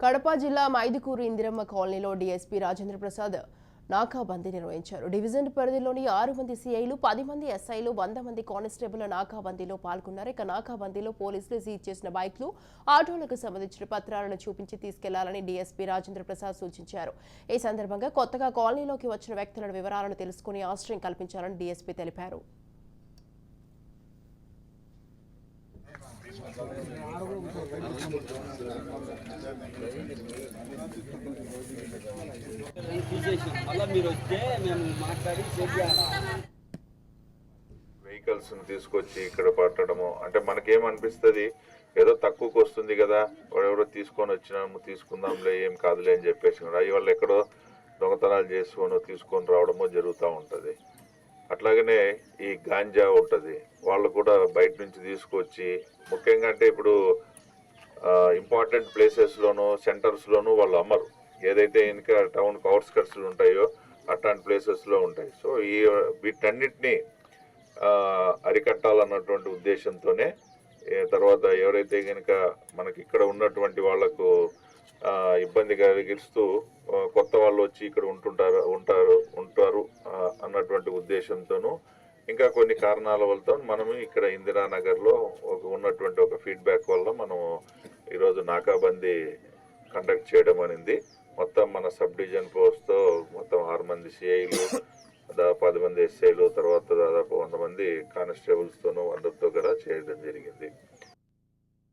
కడప జిల్లా మైదుకూరు ఇందిరమ్మ కాలనీలో డీఎస్పీ రాజేంద్ర ప్రసాద్ నాకాబందీ నిర్వహించారు. డివిజన్ పరిధిలోని 6 మంది సీఐలు, 10 మంది ఎస్ఐలు, 100 మంది కానిస్టేబుల్ నాకాబందీలో పాల్గొన్నారు. ఇక నాకాబందీలో పోలీసులు సీజ్ చేసిన బైక్లు, ఆటోలకు సంబంధించిన పత్రాలను చూపించి తీసుకెళ్లాలని డీఎస్పీ రాజేంద్ర ప్రసాద్ సూచించారు. ఈ సందర్భంగా కొత్తగా కాలనీలోకి వచ్చిన వ్యక్తుల వివరాలను తెలుసుకుని ఆశ్రయం కల్పించాలని డీఎస్పీ తెలిపారు. వెహికల్స్ తీసుకొచ్చి ఇక్కడ పట్టడము అంటే మనకేమనిపిస్తుంది, ఏదో తక్కువకి వస్తుంది కదా, ఎవరో తీసుకొని వచ్చినాము తీసుకుందాంలే ఏం కాదులే అని చెప్పేసి ఇవాళ ఎక్కడో దొంగతనాలు తీసుకొని రావడము జరుగుతూ ఉంటుంది. అట్లాగనే ఈ గాంజా ఉంటుంది, వాళ్ళు కూడా బయట నుంచి తీసుకొచ్చి ముఖ్యంగా అంటే ఇప్పుడు ఇంపార్టెంట్ ప్లేసెస్లోను సెంటర్స్లోను వాళ్ళు అమ్మరు, ఏదైతే ఇంకా టౌన్ అవుట్స్కట్స్లు ఉంటాయో అట్లాంటి ప్లేసెస్లో ఉంటాయి. సో వీటన్నిటినీ అరికట్టాలన్నటువంటి ఉద్దేశంతోనే తర్వాత ఎవరైతే కనుక మనకి ఇక్కడ ఉన్నటువంటి వాళ్లకు ఇబ్బంది కలిగిస్తూ కొత్త వాళ్ళు వచ్చి ఇక్కడ ఉంటారు అన్నటువంటి ఉద్దేశంతోనూ ఇంకా కొన్ని కారణాల వల్ల మనము ఇక్కడ ఇందిరానగర్లో ఉన్నటువంటి ఒక ఫీడ్బ్యాక్ వల్ల మనం ఈరోజు నాకాబందీ కండక్ట్ చేయడం అనేది. మొత్తం మన సబ్ డివిజన్ ఫోర్స్తో మొత్తం 6 మంది సిఐలు, 10 మంది ఎస్ఐలు, తర్వాత దాదాపు 100 మంది కానిస్టేబుల్స్తోనూ అందరితో కూడా చేయడం జరిగింది.